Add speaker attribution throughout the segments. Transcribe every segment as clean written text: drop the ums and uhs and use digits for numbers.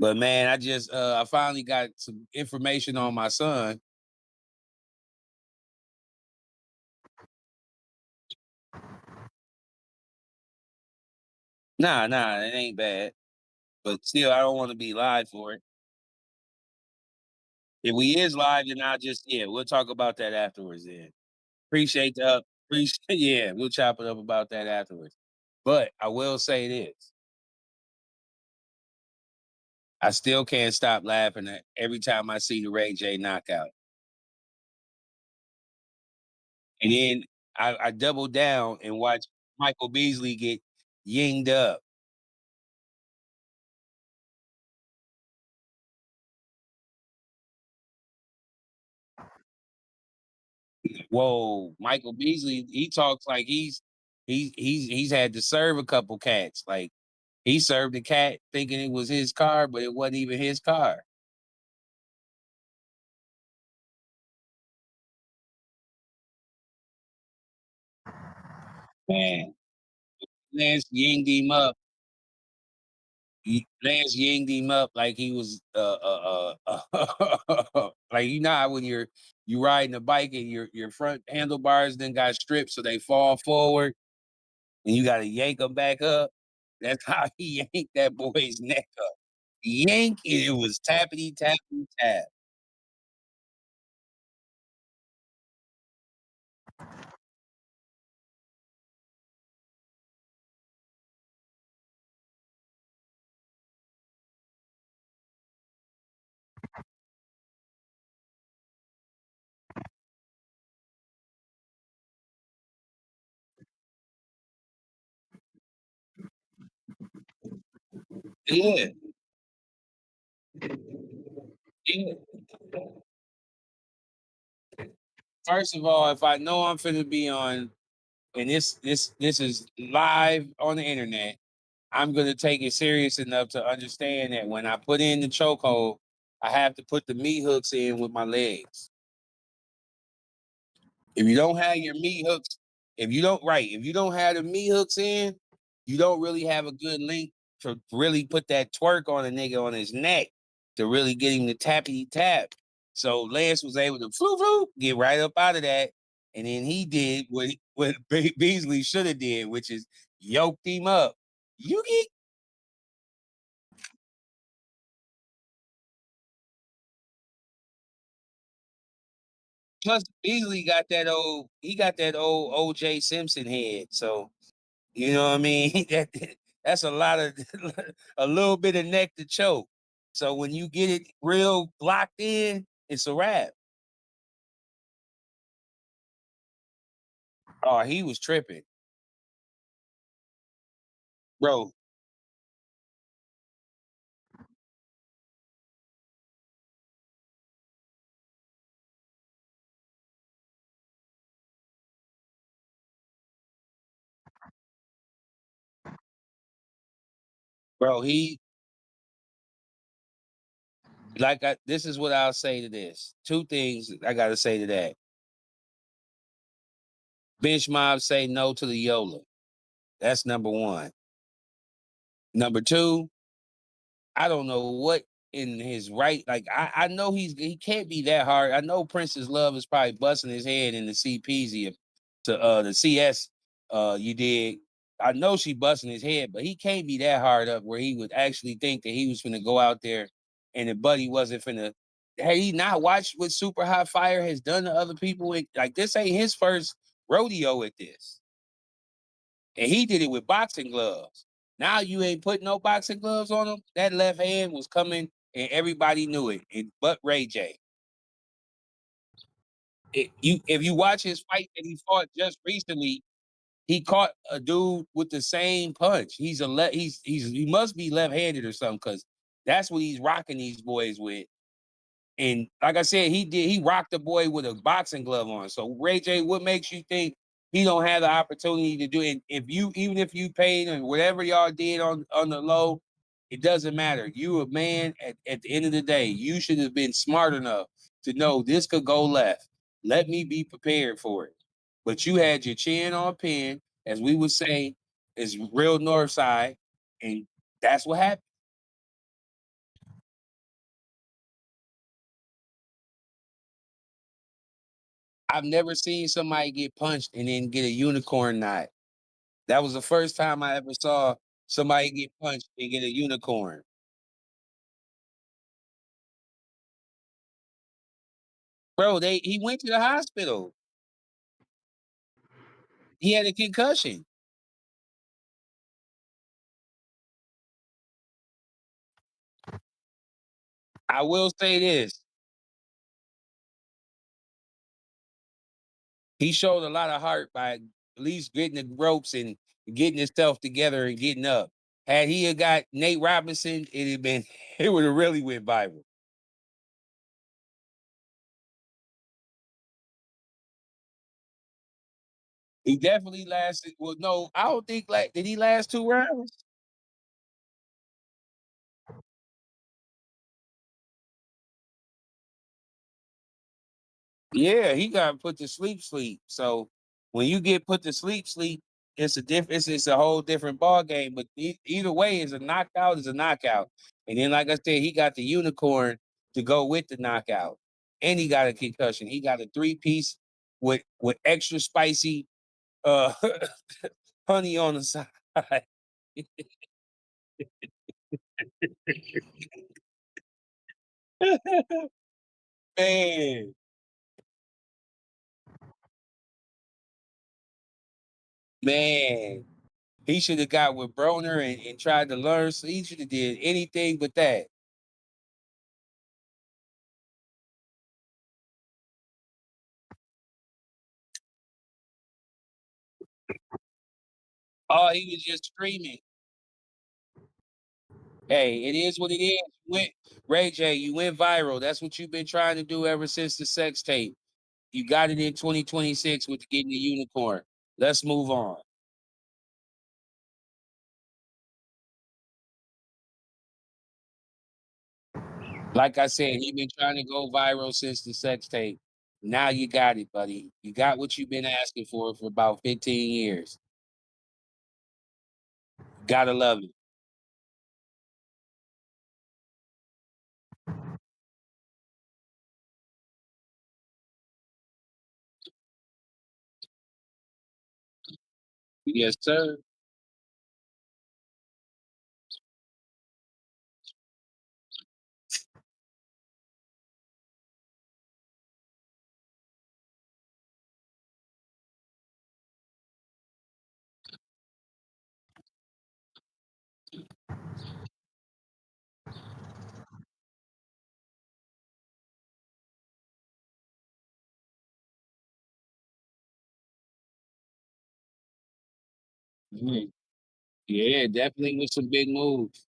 Speaker 1: But man, I finally got some information on my son. Nah, it ain't bad. But still, I don't want to be live for it. If we is live, then I'll just we'll talk about that afterwards then. Appreciate the appreciate yeah, we'll chop it up about that afterwards. But I will say this. I still can't stop laughing at every time I see the Ray J knockout. And then I double down and watch Michael Beasley get yinged up. Whoa, Michael Beasley, he talks like he's had to serve a couple cats. Like he served a cat thinking it was his car, but it wasn't even his car. Man, Lance yinged him up. Lance yinged him up like he was like you know how when you riding a bike and your front handlebars then got stripped so they fall forward and you gotta yank them back up. That's how he yanked that boy's neck up. Yank and it was tappity tappity tap. Yeah, yeah. First of all, if I know I'm finna be on and this is live on the internet, I'm gonna take it serious enough to understand that when I put in the chokehold, I have to put the meat hooks in with my legs. If you don't have your meat hooks, if you don't have the meat hooks in, you don't really have a good link to really put that twerk on a nigga on his neck to really get him to tappy tap. So Lance was able to get right up out of that, and then he did what Beasley should have did, which is yoked him up. You get plus Beasley got that old OJ Simpson head, so you know what I mean? That's a lot of a little bit of neck to choke. So when you get it real locked in, it's a wrap. Oh, he was tripping. Bro, he this is what I'll say to this. Two things I gotta say to that. Bench mob say no to the Yola. That's number one. Number two, I don't know what in his right. Like I know he can't be that hard. I know Prince's Love is probably busting his head in the CPZ to the CS you did. I know she busting his head, but he can't be that hard up where he would actually think that he was finna go out there and the buddy wasn't finna. Had he not watched what Super Hot Fire has done to other people? Like this ain't his first rodeo at this. And he did it with boxing gloves. Now you ain't putting no boxing gloves on him. That left hand was coming, and everybody knew it. But Ray J. If you watch his fight that he fought just recently, he caught a dude with the same punch. He must be left handed or something because that's what he's rocking these boys with. And like I said, he rocked the boy with a boxing glove on. So Ray J, what makes you think he don't have the opportunity to do it? If you even if you paid and whatever y'all did on the low, it doesn't matter. You a man at the end of the day, you should have been smart enough to know this could go left. Let me be prepared for it. But you had your chin on pin, as we would say, is real north side, and that's what happened. I've never seen somebody get punched and then get a unicorn knot. That was the first time I ever saw somebody get punched and get a unicorn. Bro, he went to the hospital. He had a concussion. I will say this. He showed a lot of heart by at least getting the ropes and getting himself together and getting up. Had he had got Nate Robinson, it'd have been it would have really went viral. He definitely lasted. Well, no, I don't think like did he last 2 rounds? Yeah, he got put to sleep. So when you get put to sleep, it's a it's a whole different ball game. But either way, is a knockout is a knockout. And then, like I said, he got the unicorn to go with the knockout, and he got a concussion. He got a 3 piece with extra spicy uh honey on the side. Man, man, he should have got with Broner and tried to learn. So he should have did anything but that. Oh, he was just screaming. Hey, it is what it is. You went Ray J, you went viral. That's what you've been trying to do ever since the sex tape. You got it in 2026 with getting the unicorn. Let's move on. Like I said, he been trying to go viral since the sex tape. Now you got it, buddy. You got what you've been asking for about 15 years. Gotta love it. Yes, sir. Mhm. Yeah, definitely with some big moves.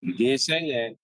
Speaker 1: You did say that.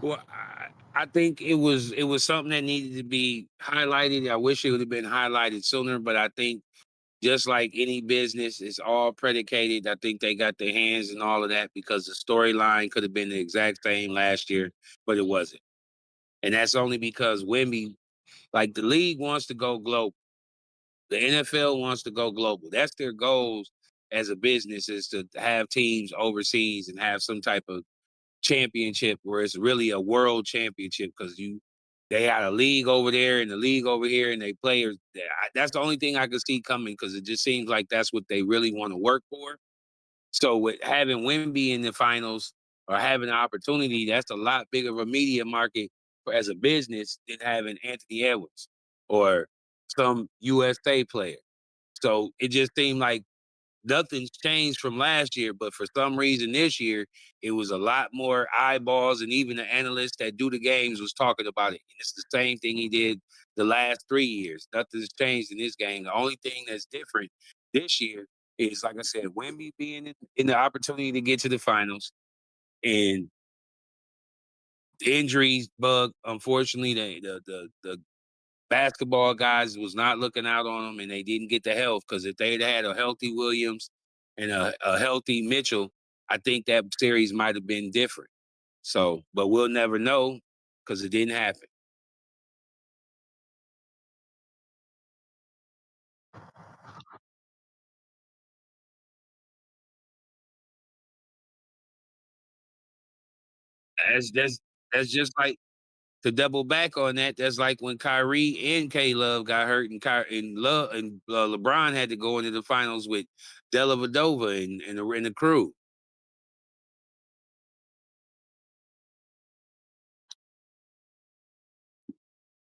Speaker 1: Well, I think it was something that needed to be highlighted. I wish it would have been highlighted sooner, but I think just like any business, it's all predicated. I think they got their hands in all of that because the storyline could have been the exact same last year, but it wasn't. And that's only because Wimby, like the league wants to go global. The NFL wants to go global. That's their goals as a business is to have teams overseas and have some type of championship where it's really a world championship because they had a league over there and the league over here and they players. That's the only thing I could see coming because it just seems like that's what they really want to work for. So with having Wimby in the finals or having an opportunity, that's a lot bigger of a media market as a business than having Anthony Edwards or some USA player. So it just seemed like nothing's changed from last year, but for some reason this year, it was a lot more eyeballs, and even the analysts that do the games was talking about it. And it's the same thing he did the last 3 years. Nothing's changed in this game. The only thing that's different this year is, like I said, Wemby being in the opportunity to get to the finals, and the injuries bug. Unfortunately, the basketball guys was not looking out on them, and they didn't get the health, because if they'd had a healthy Williams and a healthy Mitchell, I think that series might have been different. So, but we'll never know because it didn't happen. That's just like, to double back on that. That's like when Kyrie and K Love got hurt, and Love and LeBron had to go into the finals with Dellavedova and the crew.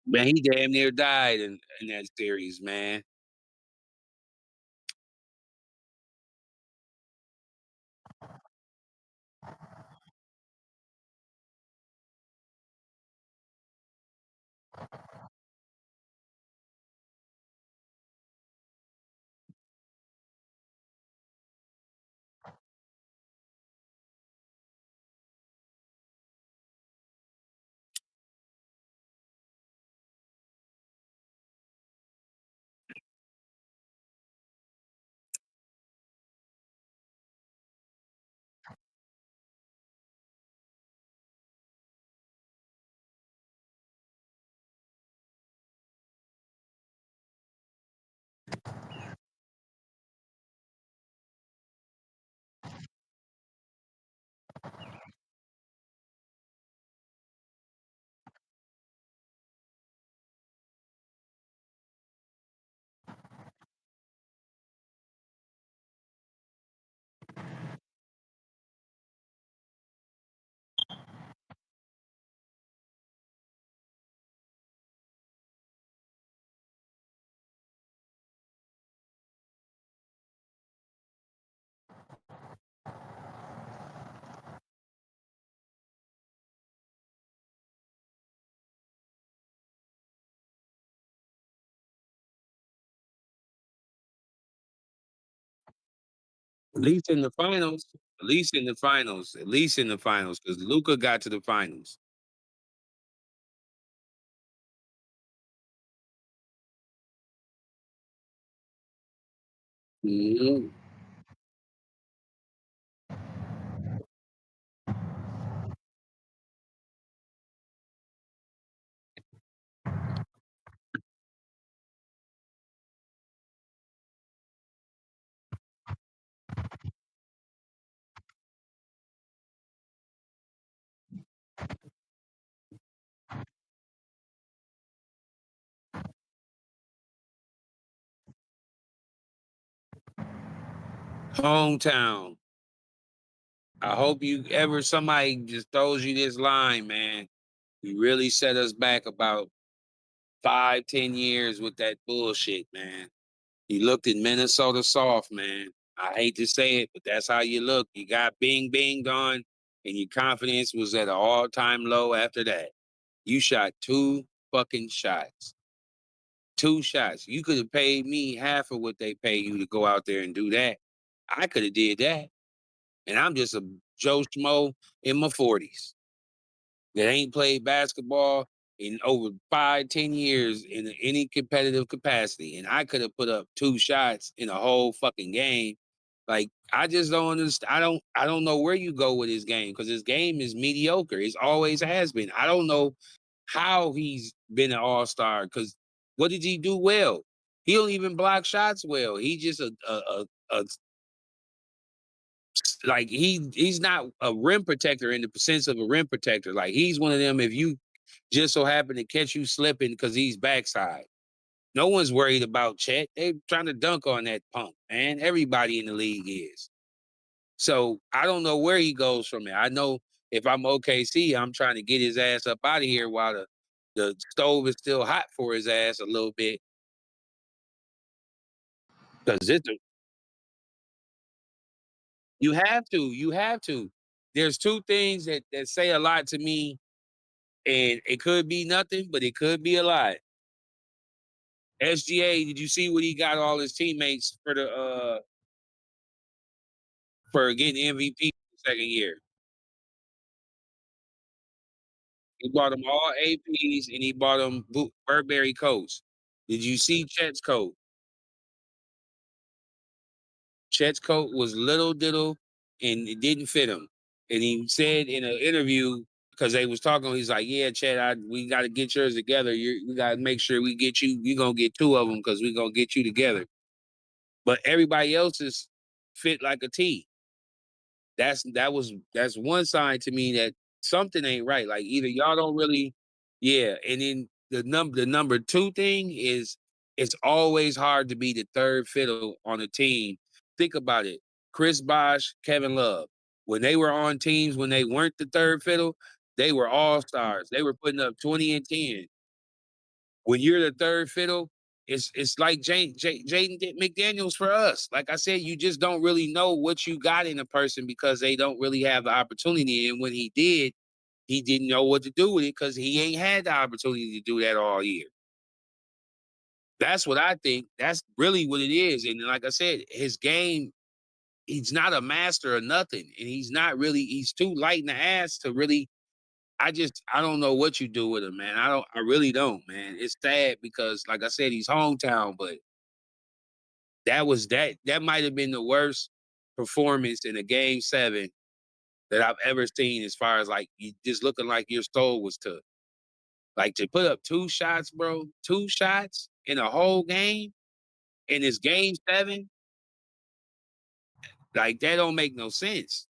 Speaker 1: Man, he damn near died in that series, man. At least in the finals. At least in the finals. At least in the finals, because Luca got to the finals. Mhm. Hometown. I hope you ever somebody just throws you this line, man. You really set us back about 5, 10 years with that bullshit, man. You looked at Minnesota soft, man. I hate to say it, but that's how you look. You got Bing Bing gone, and your confidence was at an all-time low after that. You shot two fucking shots. Two shots. You could have paid me half of what they pay you to go out there and do that. I could have did that. And I'm just a Joe Schmo in my 40s that ain't played basketball in over 5, 10 years in any competitive capacity. And I could have put up two shots in a whole fucking game. Like, I just don't understand. I don't know where you go with his game, because his game is mediocre. It always has been. I don't know how he's been an all-star, because what did he do well? He don't even block shots well. He just a like, he's not a rim protector in the sense of a rim protector. Like, he's one of them, if you just so happen to catch you slipping because he's backside. No one's worried about Chet. They trying to dunk on that punk, man. Everybody in the league is. So I don't know where he goes from there. I know if I'm OKC, I'm trying to get his ass up out of here while the stove is still hot for his ass a little bit. because you have to. You have to. There's two things that say a lot to me, and it could be nothing, but it could be a lot. SGA, did you see what he got all his teammates for getting MVP the second year? He bought them all APs and he bought them Burberry coats. Did you see Chet's coat? Chet's coat was little diddle and it didn't fit him. And he said in an interview, because they was talking, he's like, "Yeah, Chet, we got to get yours together. We got to make sure we get you. We're gonna get two of them because we're gonna get you together." But everybody else's fit like a T. That's one sign to me that something ain't right. Like either y'all don't really, yeah. And then the number two thing is it's always hard to be the third fiddle on a team. Think about it. Chris Bosh, Kevin Love, when they were on teams when they weren't the third fiddle, they were all stars. They were putting up 20 and 10. When you're the third fiddle, it's like Jaden McDaniels for us. Like I said, you just don't really know what you got in a person because they don't really have the opportunity. And when he did, he didn't know what to do with it because he ain't had the opportunity to do that all year. That's what I think. That's really what it is. And like I said, his game, he's not a master of nothing. And he's too light in the ass to really I don't know what you do with him, man. I really don't, man. It's sad because like I said, he's hometown, but that might have been the worst performance in a game seven that I've ever seen as far as like you just looking like your soul was took. Like to put up two shots, bro, two shots in a whole game in this game seven, like that don't make no sense.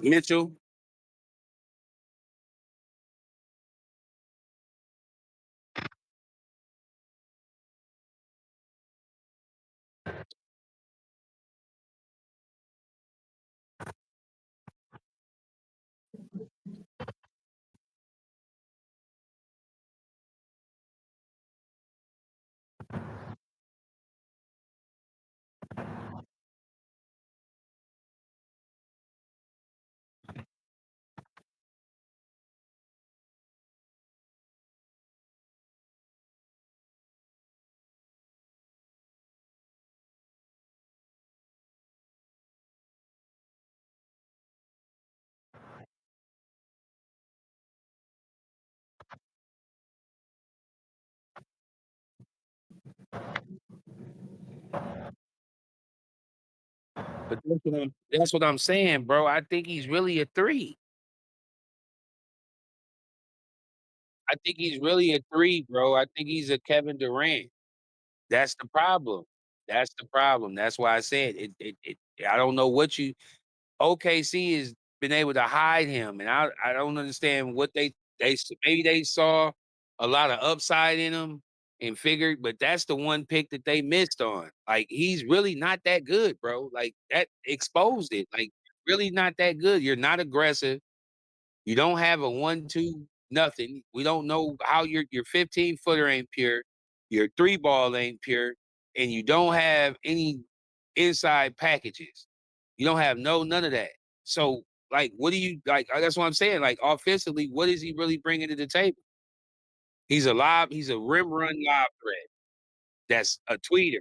Speaker 1: Mitchell, but that's what I'm saying, bro. I think he's really a three. I think he's really a three, bro. I think he's a Kevin Durant. That's the problem. That's the problem. That's why I said it I don't know what you OKC has been able to hide him, and I don't understand what maybe they saw a lot of upside in him and figured, but that's the one pick that they missed on. Like he's really not that good, bro. Like that exposed it. Like really not that good. You're not aggressive. You don't have a 1-2 nothing. We don't know how your 15-footer ain't pure, your three ball ain't pure, and you don't have any inside packages. You don't have none of that. So like, what do you like? That's what I'm saying. Like offensively, what is he really bringing to the table? He's a rim run lob threat. That's a tweeter.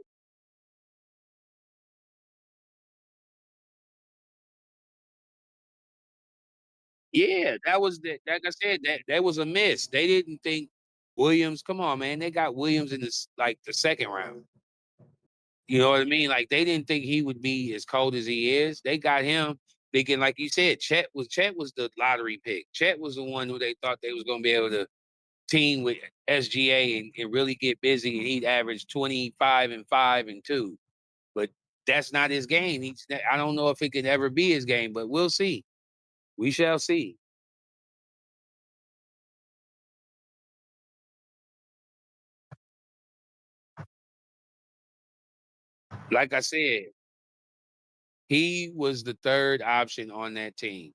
Speaker 1: Yeah, that was like I said, that was a miss. They didn't think Williams. Come on, man. They got Williams in this like the second round. You know what I mean? Like they didn't think he would be as cold as he is. They got him thinking, like you said, Chet was the lottery pick. Chet was the one who they thought they was gonna be able to team with SGA and really get busy and he'd average 25 and 5 and 2. But that's not his game. I don't know if it could ever be his game, but we'll see. We shall see. Like I said, he was the third option on that team.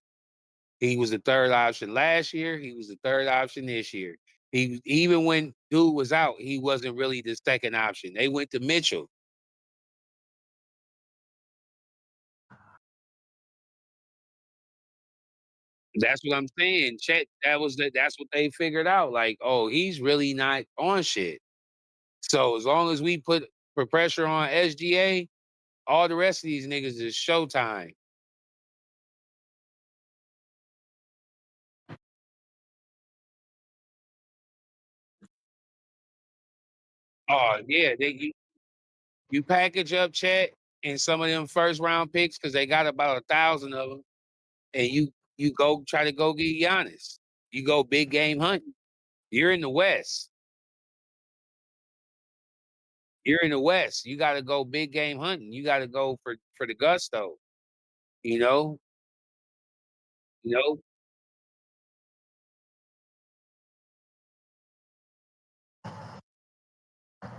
Speaker 1: He was the third option last year. He was the third option this year. He even when dude was out, he wasn't really the second option. They went to Mitchell. That's what I'm saying. Chet, that's what they figured out. Like, oh, he's really not on shit. So as long as we put pressure on SGA, all the rest of these niggas is showtime. Oh yeah, you package up Chet and some of them first round picks because they got about 1,000 of them, and you go try to go get Giannis. You go big game hunting. You're in the West. You're in the West. You got to go big game hunting. You got to go for the gusto. You know, you know.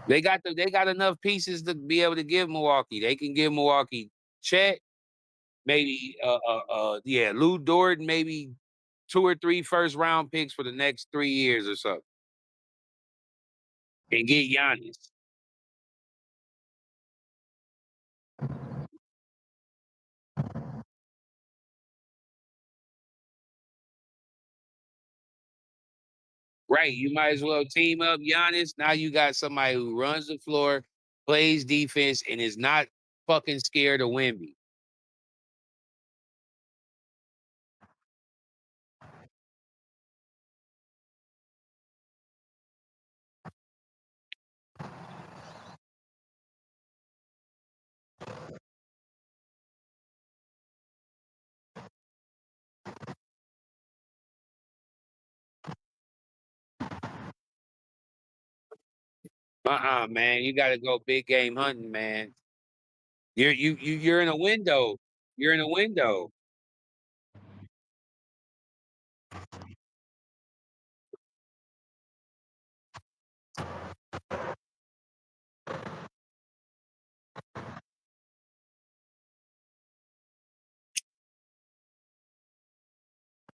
Speaker 1: They got enough pieces to be able to give Milwaukee. They can give Milwaukee Chet, maybe yeah, Lou Dort, maybe two or three first round picks for the next 3 years or so, and get Giannis. Right. You might as well team up Giannis. Now you got somebody who runs the floor, plays defense, and is not fucking scared of Wemby. Man. You gotta go big game hunting, man. You're in a window. You're in a window.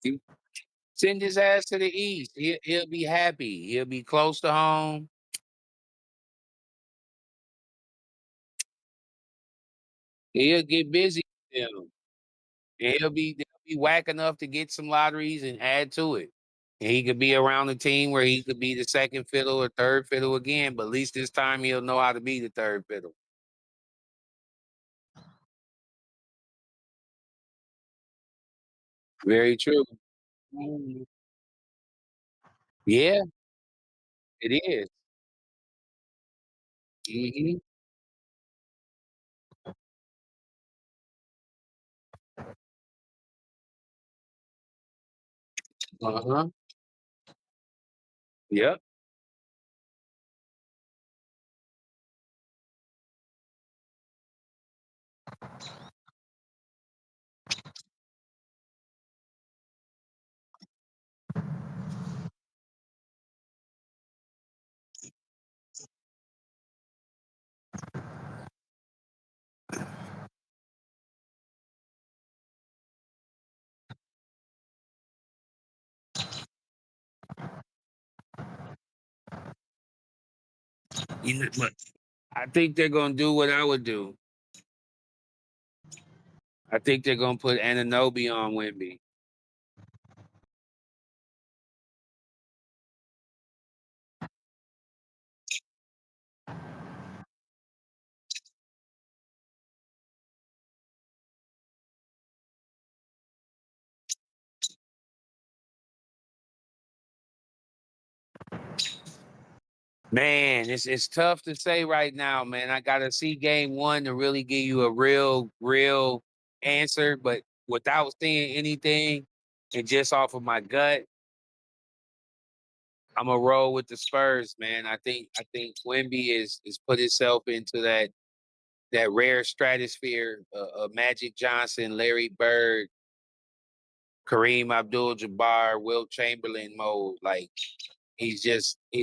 Speaker 1: You send his ass to the east. He'll be happy. He'll be close to home. He'll get busy with them. And they'll be whack enough to get some lotteries and add to it. And he could be around the team where he could be the second fiddle or third fiddle again, but at least this time he'll know how to be the third fiddle. Very true. Mhm. Yeah, it is. Mm-hmm. Uh-huh. Yep. You know, look, I think they're gonna do what I would do. I think they're gonna put Ananobi on Wimby. Man, it's tough to say right now, man. I gotta see game one to really give you a real answer, but without seeing anything and just off of my gut, I'm gonna roll with the Spurs, man. I think Wemby is put itself into that rare stratosphere of Magic Johnson, Larry Bird, Kareem Abdul-Jabbar, Will Chamberlain mode. Like he's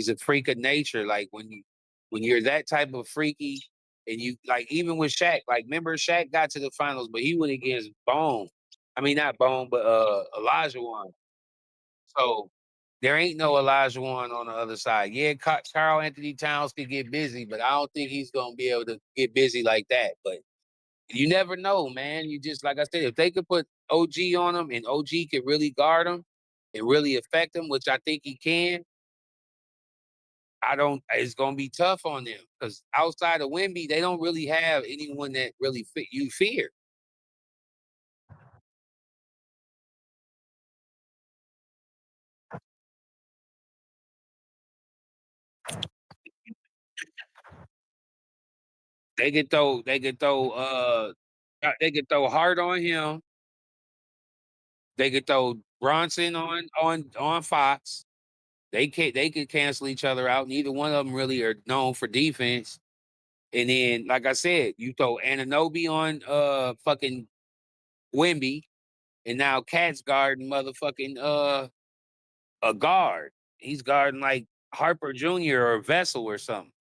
Speaker 1: a freak of nature. Like when you're that type of freaky And you like even with Shaq, like remember Shaq got to the finals, but he went against Bone. I mean not Bone, but Elijah won. So there ain't no Elijah one on the other side. Yeah, Carl Anthony Towns could get busy, but I don't think he's gonna be able to get busy like that. But you never know, man. You just like I said, if they could put OG on him and OG could really guard him and really affect him, which I think he can, I don't. It's gonna be tough on them because outside of Wemby, they don't really have anyone that really fit you fear. They could throw hard on him. They could throw Bronson on Fox. They could cancel each other out. Neither one of them really are known for defense. And then, like I said, you throw Ananobi on fucking Wimby, and now Cat's guarding motherfucking a guard. He's guarding like Harper Jr. or Vessel or something.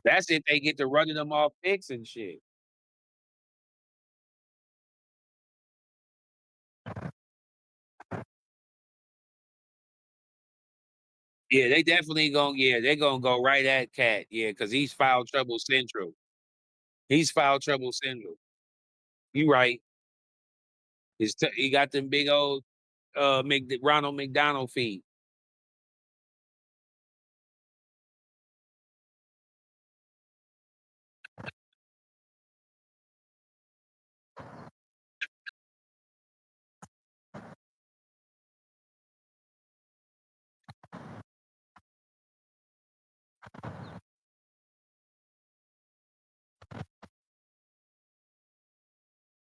Speaker 1: That's if they get to running them off picks and shit. Yeah, they definitely gonna yeah, they're gonna go right at Cat. Yeah, because he's foul trouble central. He's foul trouble central. You right. He got them big old Ronald McDonald feet.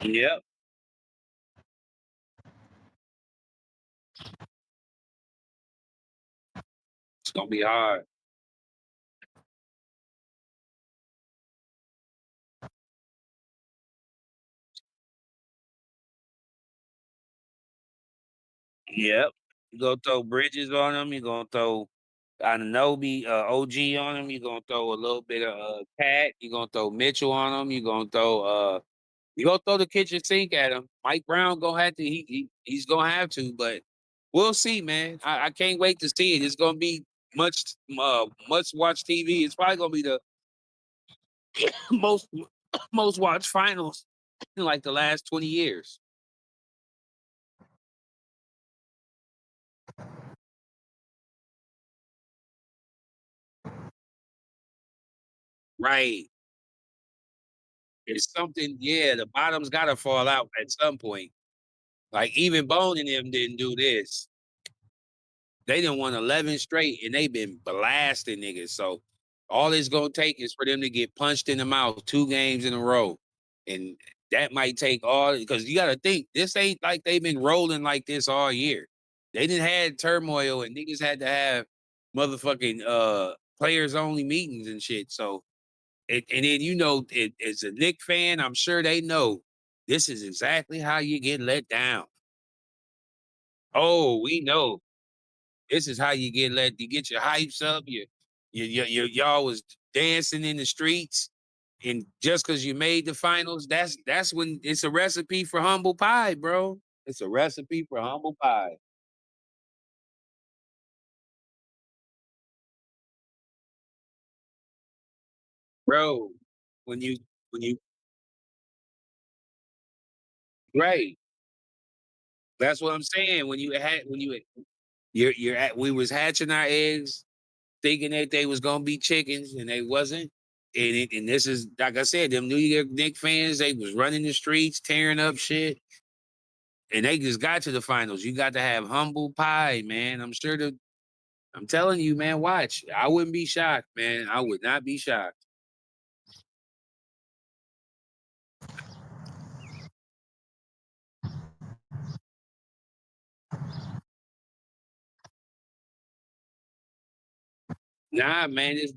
Speaker 1: Yep. It's gonna be hard. Yep. You gonna throw Bridges on him. You gonna throw Ananobi, OG on him. You gonna throw a little bit of Cat. You gonna throw Mitchell on him. You gonna throw the kitchen sink at him. Mike Brown gonna have to. He's gonna have to. But we'll see, man. I can't wait to see it. It's gonna be much watch TV. It's probably gonna be the most most watched finals in like the last 20 years. Right. It's something, yeah, the bottom's gotta fall out at some point. Like even Bone and them didn't do this. They didn't won 11 straight and they been blasting niggas. So all it's gonna take is for them to get punched in the mouth 2 games in a row. And that might take all because you gotta think this ain't like they've been rolling like this all year. They didn't had turmoil and niggas had to have motherfucking players only meetings and shit. So and then as a Nick fan, I'm sure they know this is exactly how you get let down. Oh, we know this is how you get let. You get your hypes up. Y'all was dancing in the streets, and just because you made the finals, that's when it's a recipe for humble pie, bro. It's a recipe for humble pie, bro. When you when you right, that's what I'm saying. You're at we was hatching our eggs, thinking that they was gonna be chickens, and they wasn't. And this is like I said, them New York Knicks fans, they was running the streets, tearing up shit. And they just got to the finals. You got to have humble pie, man. I'm telling you, man, watch. I wouldn't be shocked, man. I would not be shocked. Nah, man, it's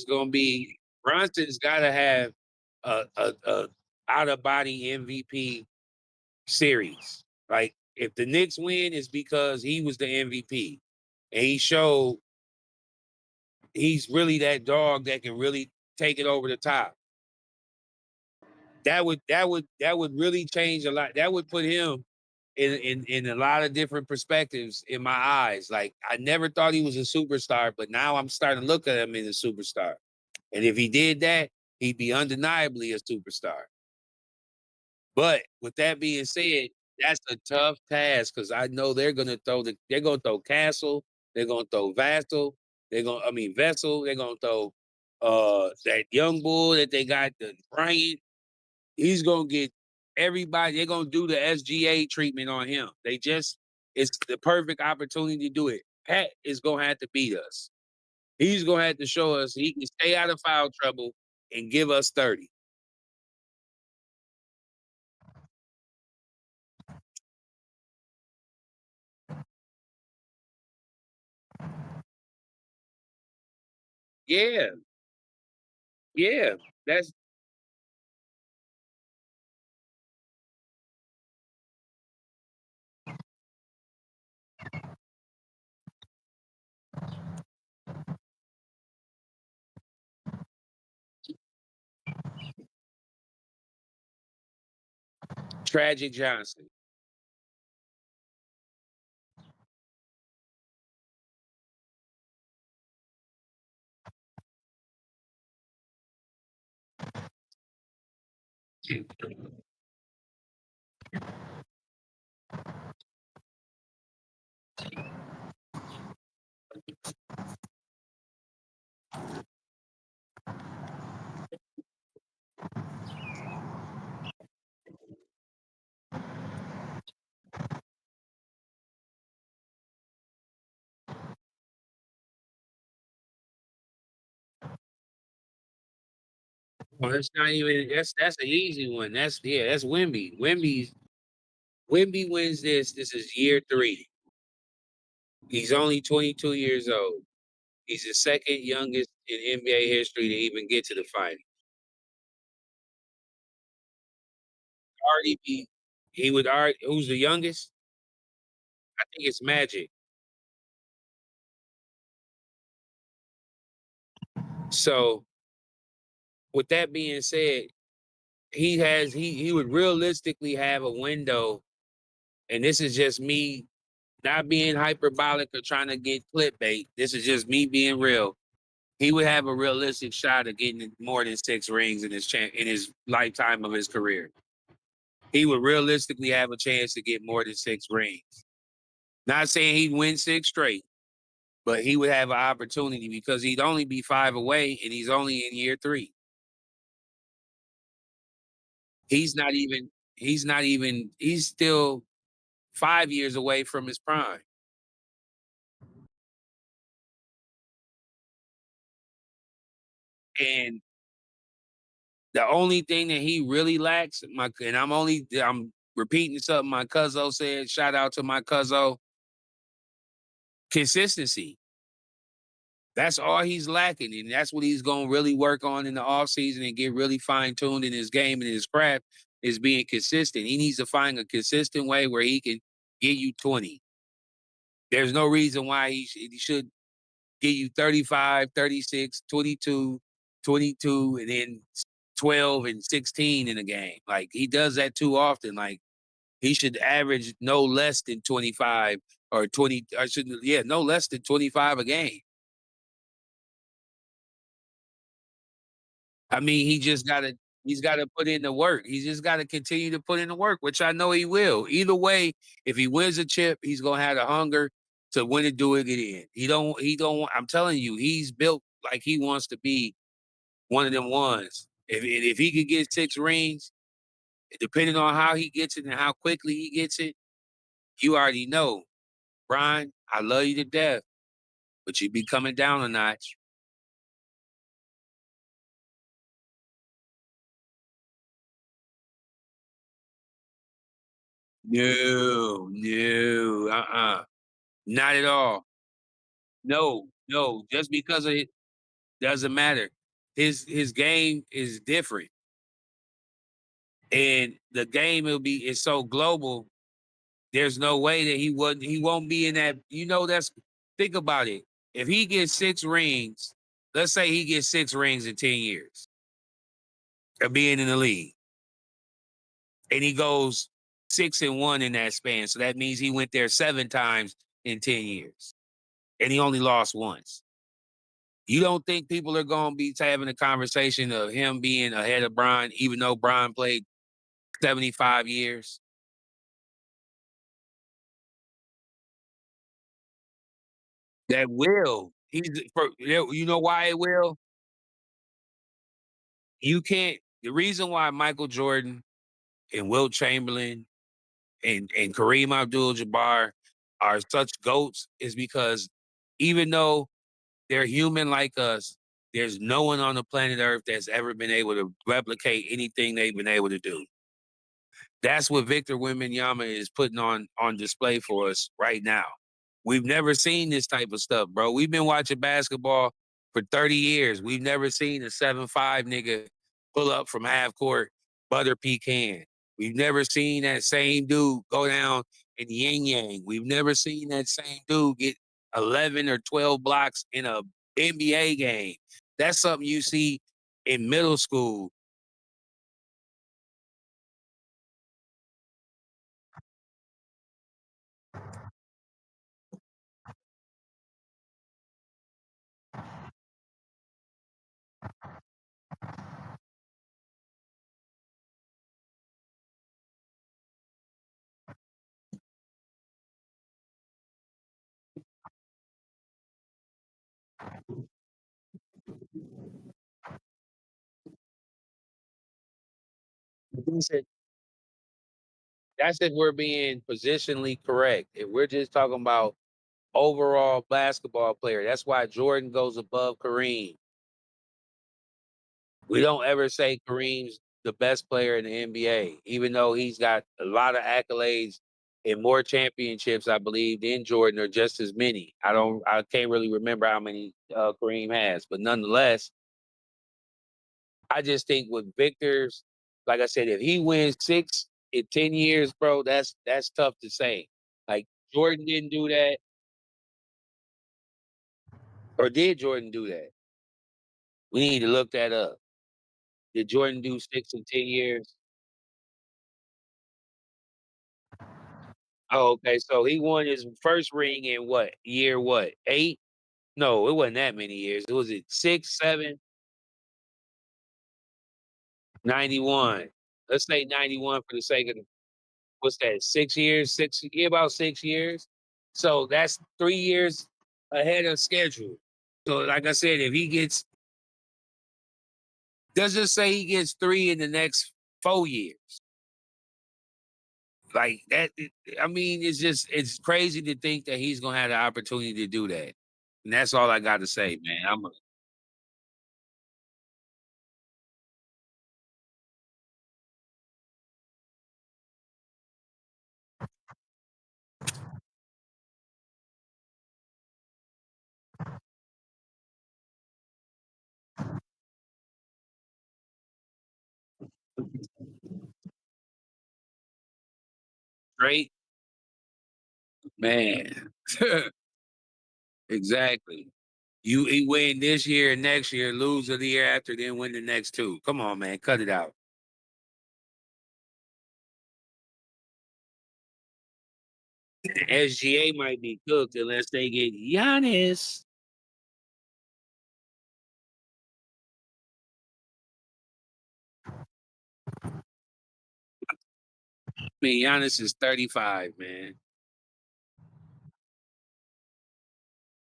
Speaker 1: gonna be Brunson's gotta have a out of body MVP series. Like if the Knicks win, it's because he was the MVP. And he showed he's really that dog that can really take it over the top. That would really change a lot. That would put him in a lot of different perspectives in my eyes. Like I never thought he was a superstar, but now I'm starting to look at him as a superstar. And if he did that, he'd be undeniably a superstar. But with that being said, that's a tough task because I know they're gonna throw Castle, they're gonna throw Vassal, Vessel, they're gonna throw that young bull that they got, the Bryant. He's gonna get everybody, they're gonna do the SGA treatment on him. It's the perfect opportunity to do it. Pat is gonna have to beat us. He's gonna have to show us he can stay out of foul trouble and give us 30. Yeah, yeah. That's Tragic Johnson. Well, that's not even that's an easy one. That's Wimby. Wimby wins this. This is year 3. He's only 22 years old. He's the second youngest in NBA history to even get to the final. Already be he would already who's the youngest? I think it's Magic. So with that being said, he would realistically have a window, and this is just me not being hyperbolic or trying to get clickbait. This is just me being real. He would have a realistic shot of getting more than 6 rings in his lifetime of his career. He would realistically have a chance to get more than 6 rings. Not saying he'd win 6 straight, but he would have an opportunity because he'd only be 5 away, and he's only in year 3. He's not even. He's not even. He's still 5 years away from his prime. And the only thing that he really lacks, I'm repeating something my cuzzo said. Shout out to my cuzzo. Consistency. That's all he's lacking. And that's what he's gonna really work on in the offseason and get really fine-tuned in his game and his craft is being consistent. He needs to find a consistent way where he can get you 20. There's no reason why he should give you 35, 36, 22, 22, and then 12 and 16 in a game. Like he does that too often. Like he should average no less than 25 or 20. I should yeah, no less than 25 a game. I mean, he's gotta put in the work. He's just gotta continue to put in the work, which I know he will. Either way, if he wins a chip, he's gonna have the hunger to win it, do it again. He don't I'm telling you, he's built like he wants to be one of them ones. If he could get 6 rings, depending on how he gets it and how quickly he gets it, you already know. Brian, I love you to death, but you be coming down a notch. No, no, not at all. No, no, just because of it doesn't matter. His game is different, and the game will be is so global. There's no way that he won't be in that. That's think about it. If he gets 6 rings let's say he gets 6 rings in 10 years of being in the league, and he goes 6-1 in that span. So that means he went there 7 times in 10 years, and he only lost once. You don't think people are going to be having a conversation of him being ahead of Bron, even though Bron played 75 years? That will. You know why it will? You can't. The reason why Michael Jordan and Wilt Chamberlain and Kareem Abdul-Jabbar are such goats is because even though they're human like us, there's no one on the planet Earth that's ever been able to replicate anything they've been able to do. That's what Victor Wembanyama is putting on display for us right now. We've never seen this type of stuff, bro. We've been watching basketball for 30 years. We've never seen a 7'5" nigga pull up from half court, butter pecan. We've never seen that same dude go down in yin yang. We've never seen that same dude get 11 or 12 blocks in a NBA game. That's something you see in middle school. That's if we're being positionally correct. If we're just talking about overall basketball player, that's why Jordan goes above Kareem. We don't ever say Kareem's the best player in the NBA, even though he's got a lot of accolades and more championships, I believe, than Jordan, or just as many. I can't really remember how many Kareem has, but nonetheless, I just think with Victor's, like I said, if he wins 6 in 10 years, bro, that's tough to say. Like Jordan didn't do that, or did Jordan do that? We need to look that up. Did Jordan do 6 in 10 years? Oh, okay. So he won his first ring in what year? What 8? No, it wasn't that many years. It was it 6, 7, 91. Let's say 91 for the sake of what's that? 6 years? Yeah, about 6 years. So that's 3 years ahead of schedule. So, like I said, if he gets, let's just say he gets three in the next 4 years. Like that, I mean, it's crazy to think that he's gonna have the opportunity to do that. And that's all I got to say, man. Straight, man. Exactly. You he win this year and next year, lose the year after, then win the next two. Come on, man, cut it out. SGA might be cooked unless they get Giannis. I mean, Giannis is 35, man.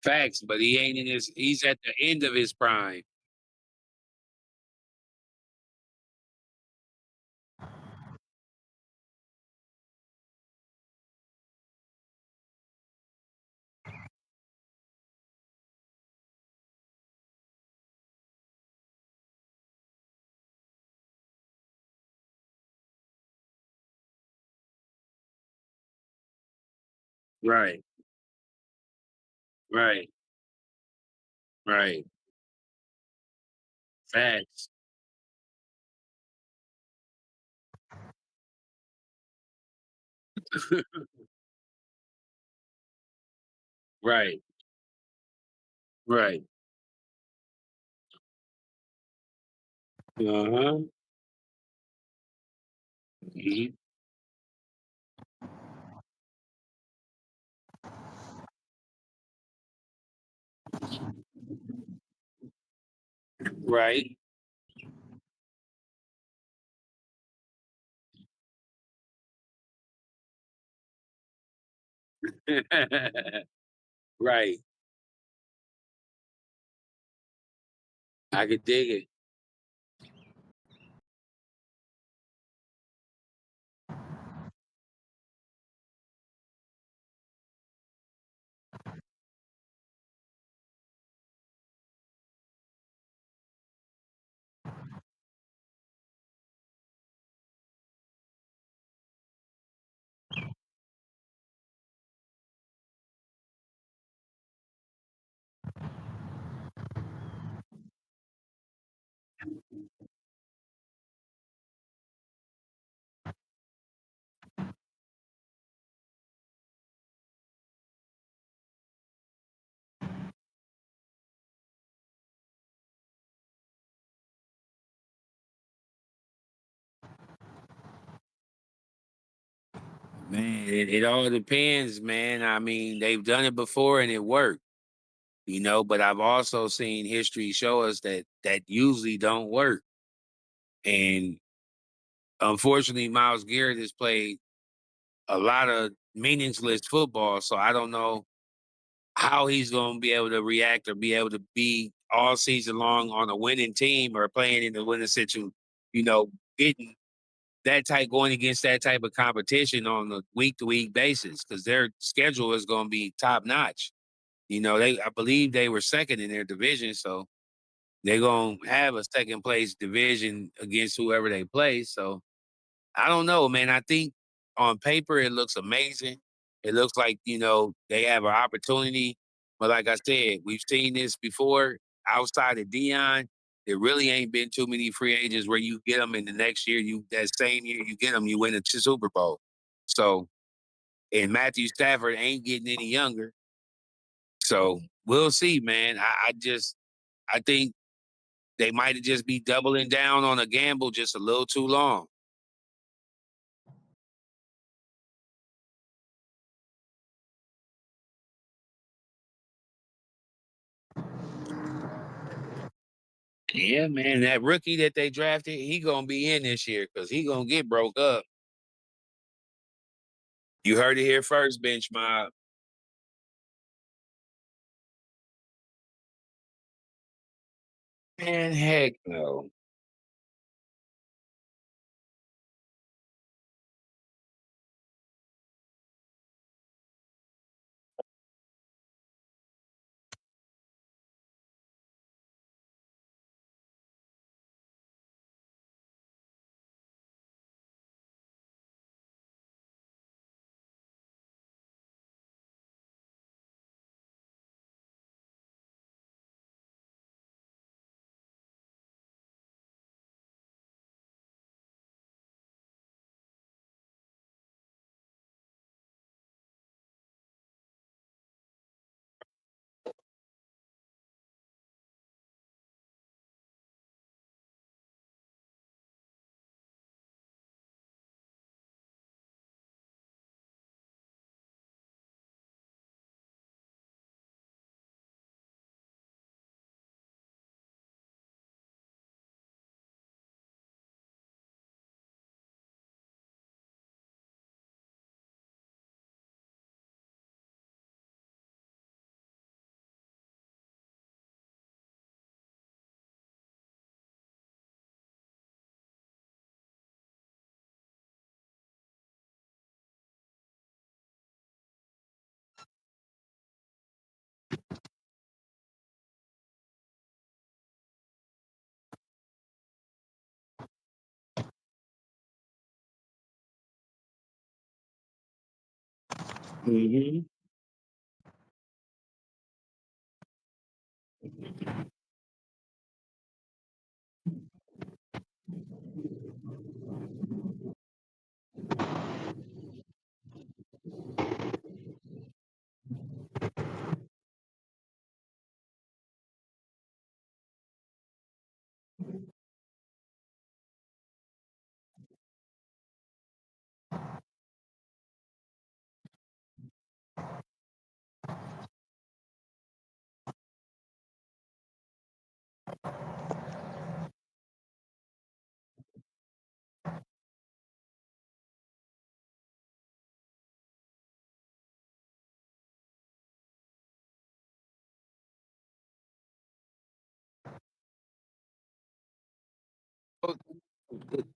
Speaker 1: Facts, but he ain't in his. He's at the end of his prime. Right, right, right. Facts. Right, right. Uh-huh. Mhm. Right. Right. I could dig it. Man, it all depends, man. I mean, they've done it before and it worked, but I've also seen history show us that that usually don't work. And unfortunately, Miles Garrett has played a lot of meaningless football. So I don't know how he's going to be able to react or be able to be all season long on a winning team or playing in the winning situation, you know, getting that type going against that type of competition on a week to week basis because their schedule is going to be top notch. I believe they were second in their division, so they're going to have a second place division against whoever they play. So I don't know, man. I think on paper it looks amazing. It looks like, they have an opportunity. But like I said, we've seen this before outside of Dion. There really ain't been too many free agents where you get them in the next year, that same year you get them, you win a Super Bowl. So, and Matthew Stafford ain't getting any younger. So we'll see, man. I think they might have just be doubling down on a gamble just a little too long. Yeah, man, that rookie that they drafted, he gonna be in this year because he gonna get broke up. You heard it here first, bench mob. Man, heck no. Hmm.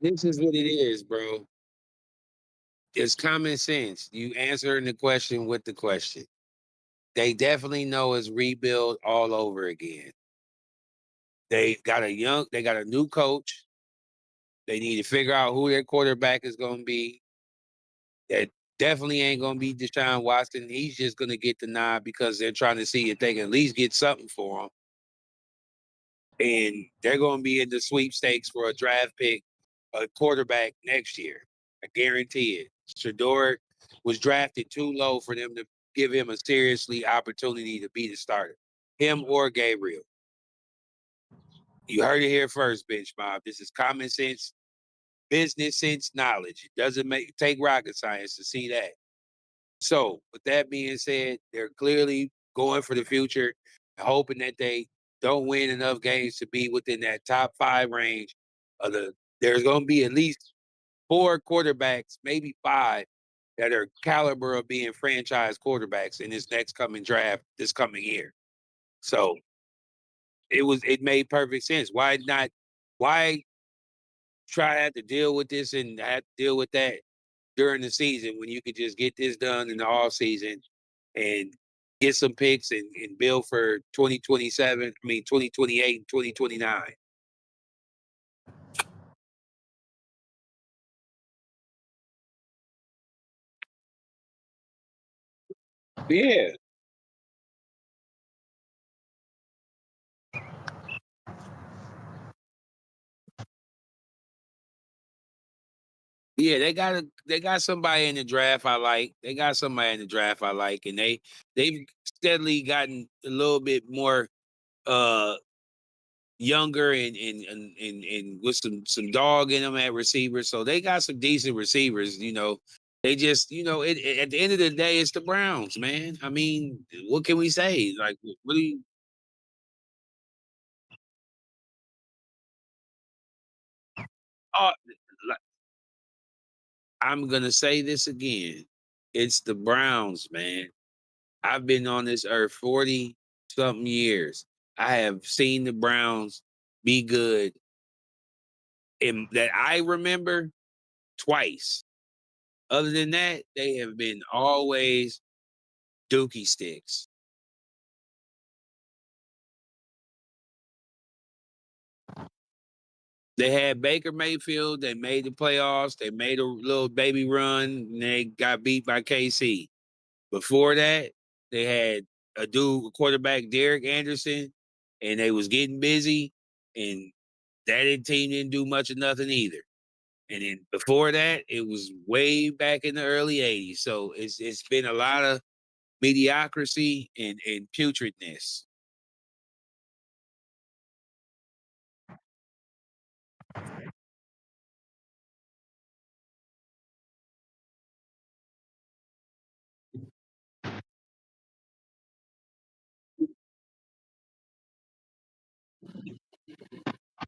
Speaker 1: This is what it is, bro. It's common sense. You answering the question with the question. They definitely know it's rebuild all over again. They got a new coach. They need to figure out who their quarterback is going to be. That definitely ain't going to be Deshaun Watson. He's just going to get the nod because they're trying to see if they can at least get something for him. And they're going to be in the sweepstakes for a draft pick, a quarterback next year. I guarantee it. Shador was drafted too low for them to give him a seriously opportunity to be the starter. Him or Gabriel. You heard it here first, Bench Mob. This is common sense, business sense knowledge. It doesn't take rocket science to see that. So, with that being said, they're clearly going for the future, hoping that they don't win enough games to be within that top five range. There's going to be at least four quarterbacks, maybe five, that are caliber of being franchise quarterbacks in this next coming draft this coming year. So it made perfect sense. Why not? Why try to have to deal with this and have to deal with that during the season when you could just get this done in the off season and get some picks and build for 2027, 2028 and 2029. Yeah. Yeah, they got somebody in the draft I like. They got somebody in the draft I like, and they've steadily gotten a little bit more uh younger and with some dog in them at receivers. So they got some decent receivers. They just at the end of the day, it's the Browns, man. I mean, what can we say? Like, what do you? Oh, like, I'm gonna say this again. It's the Browns, man. I've been on this earth 40 something years. I have seen the Browns be good and that I remember twice. Other than that, they have been always dookie sticks. They had Baker Mayfield. They made the playoffs. They made a little baby run. And they got beat by KC. Before that, they had a quarterback, Derek Anderson, and they was getting busy. And team didn't do much of nothing either. And then before that, it was way back in the early '80s. So it's been a lot of mediocrity and putridness.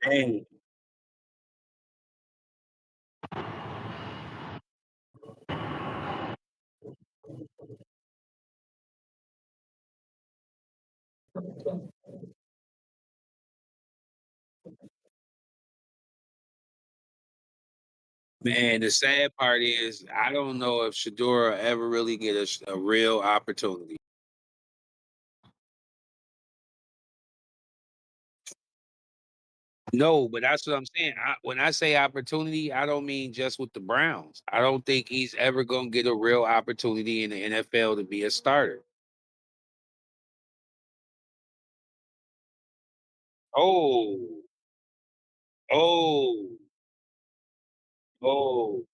Speaker 1: And man, the sad part is I don't know if Shador will ever really get a real opportunity. No, but that's what I'm saying. When I say opportunity, I don't mean just with the Browns. I don't think he's ever going to get a real opportunity in the NFL to be a starter. Oh, oh, oh,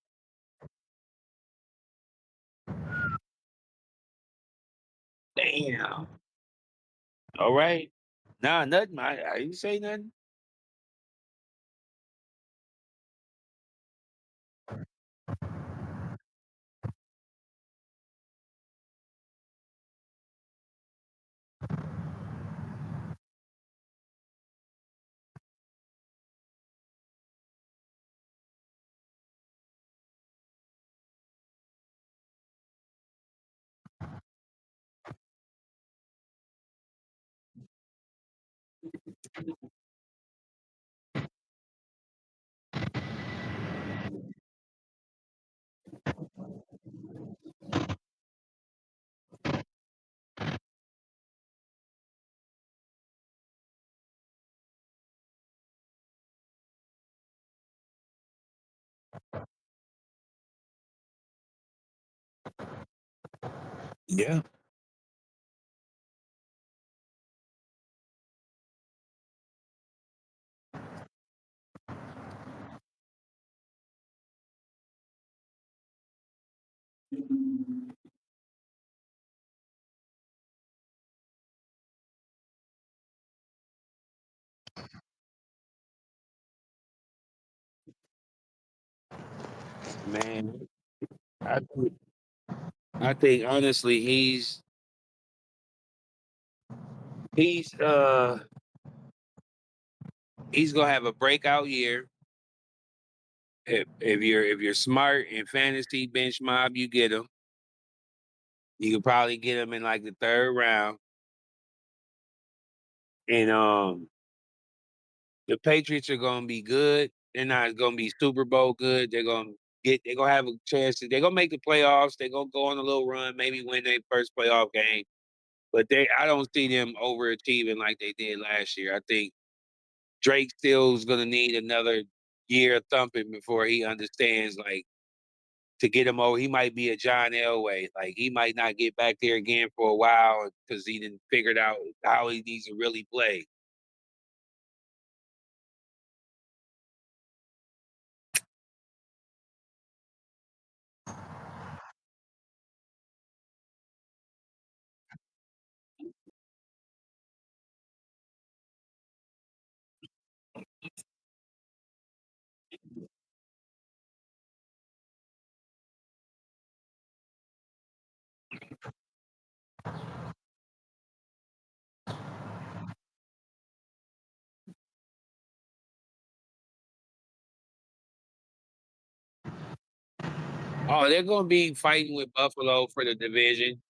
Speaker 1: damn. All right. Nah, nothing. I didn't say nothing. Yeah. Man, I think, I think honestly he's he's gonna have a breakout year. If you're smart in fantasy bench mob, you get him. You could probably get him in like the third round. And the Patriots are gonna be good. They're not gonna be Super Bowl good. They're gonna have a chance they're gonna make the playoffs. They're gonna go on a little run, maybe win their first playoff game. But I don't see them overachieving like they did last year. I think Drake still is gonna need another year of thumping before he understands like to get him over. He might be a John Elway. Like he might not get back there again for a while because he didn't figured out how he needs to really play. Oh, they're gonna be fighting with Buffalo for the division.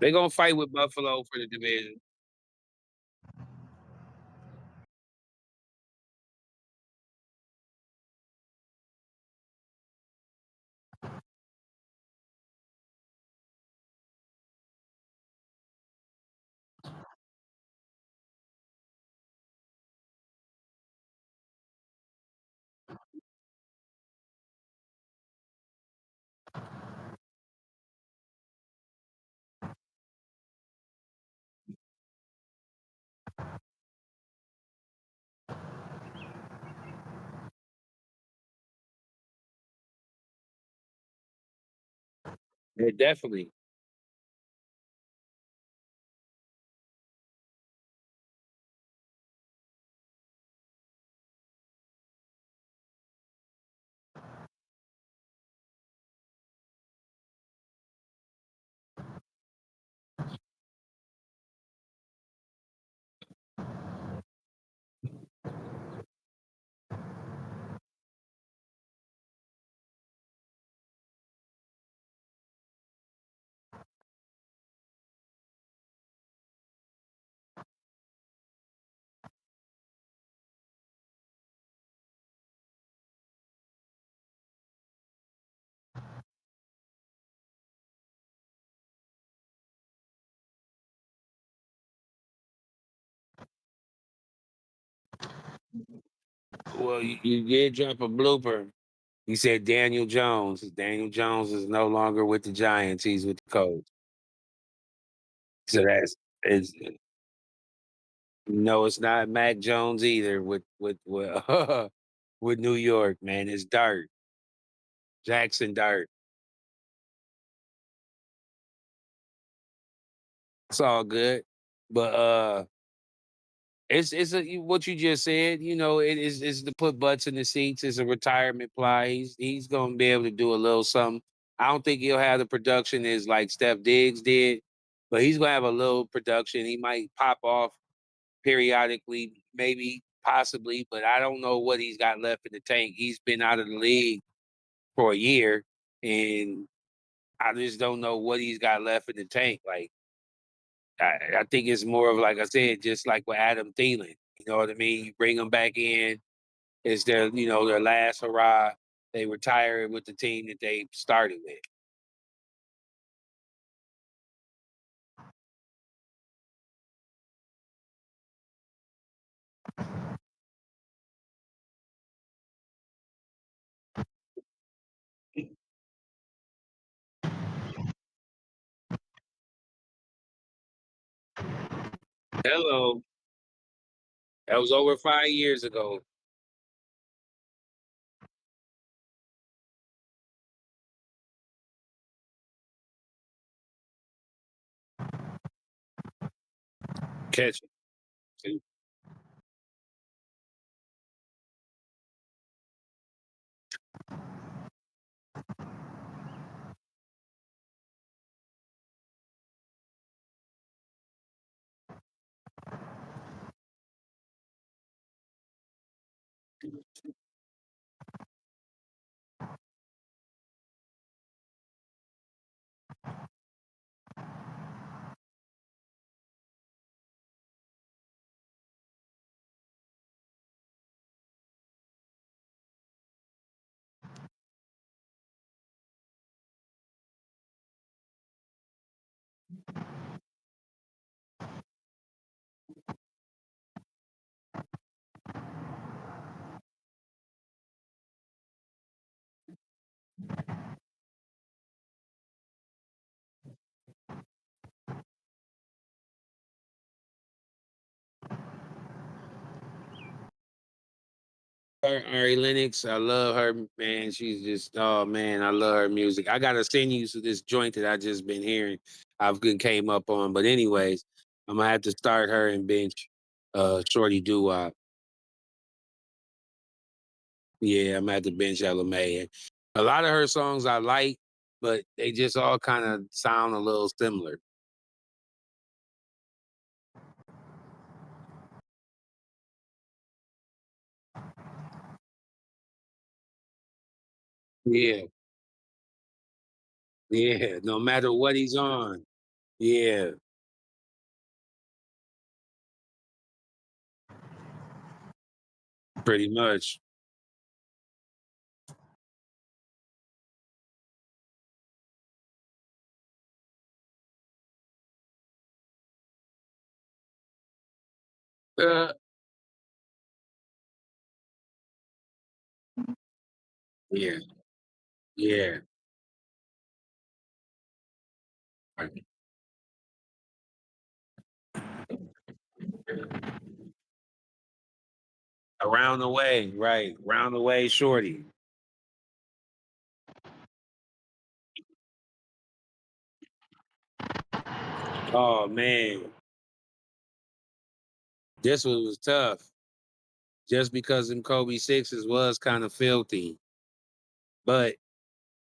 Speaker 1: They're gonna fight with Buffalo for the division. Yeah, definitely. Well, you did drop a blooper. He said Daniel Jones. Daniel Jones is no longer with the Giants. He's with the Colts. So that's it's no, it's not Mac Jones either with with New York, man. It's Dart. Jackson Dart. It's all good. But it's what you just said. You know, it is to put butts in the seats. It's a retirement play. He's gonna be able to do a little something. I don't think he'll have the production as like Steph Diggs did, but he's gonna have a little production. He might pop off periodically, maybe, possibly, but I don't know what he's got left in the tank. He's been out of the league for a year, and I just don't know what he's got left in the tank. Like I think it's more of like I said, just like with Adam Thielen. You know what I mean? You bring them back in. It's their last hurrah. They retire with the team that they started with. Hello. That was over 5 years ago. Catch it. Ari Lennox, I love her, man. She's just, oh man, I love her music. I gotta send you to this joint that I just been hearing. I've been came up on, but anyways, I'm gonna have to start her and bench Shorty Doo Wop. Yeah, I'm gonna have to bench Ella May. A lot of her songs I like, but they just all kind of sound a little similar. Yeah, yeah. No matter what he's on. Yeah, pretty much. Uh, yeah, yeah. Around the way, right? Around the way, Shorty. Oh man, this one was tough. Just because them Kobe sixes was kind of filthy, but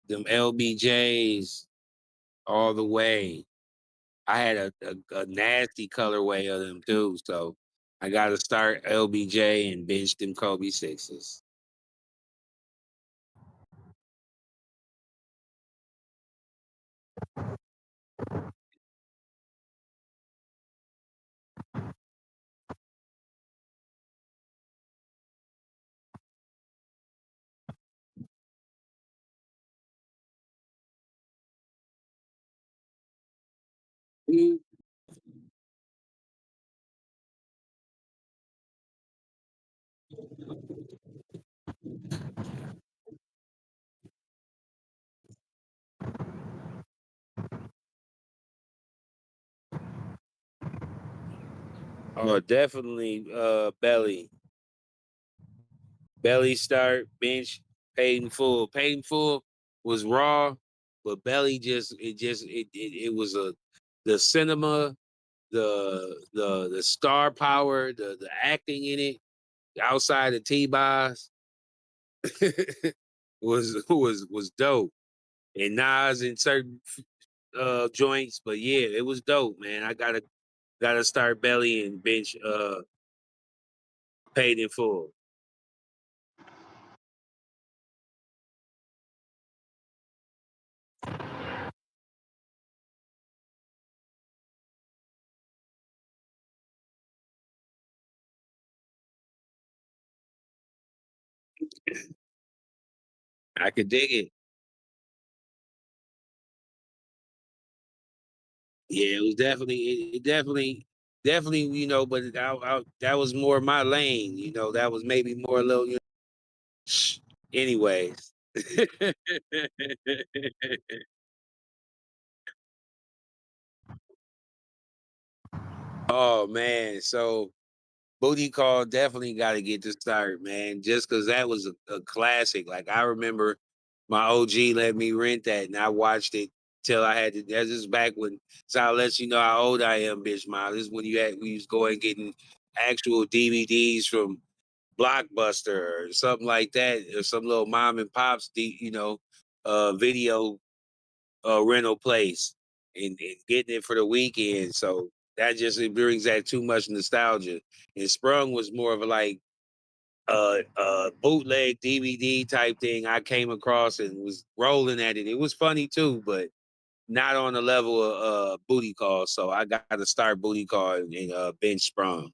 Speaker 1: them LBJs all the way. I had a nasty colorway of them too, so I got to start LBJ and bench them Kobe sixes. Mm. Oh, definitely Belly. Belly start, bench, paid in full. Paid in full was raw, but Belly it was a the cinema, the star power, the acting in it, outside the T-Boz was dope. And Nas in certain joints, but yeah, it was dope, man. I gotta start Belly and bench paid in full. I could dig it. Yeah, it was definitely, but that was more my lane. That was maybe more a little. Anyways, Oh man, so Booty Call definitely got to get to start, man. Just because that was a classic. Like I remember my OG let me rent that, and I watched it till I had to. That's just back when. So I'll let you know how old I am, bitch. Miles. This is when we was going getting actual DVDs from Blockbuster or something like that, or some little mom and pops, video rental place, and getting it for the weekend. So that just it brings that too much nostalgia. And Sprung was more of a like bootleg DVD type thing I came across and was rolling at it. It was funny too, but not on the level of Booty Call. So I got to start Booty Call and bench Sprung.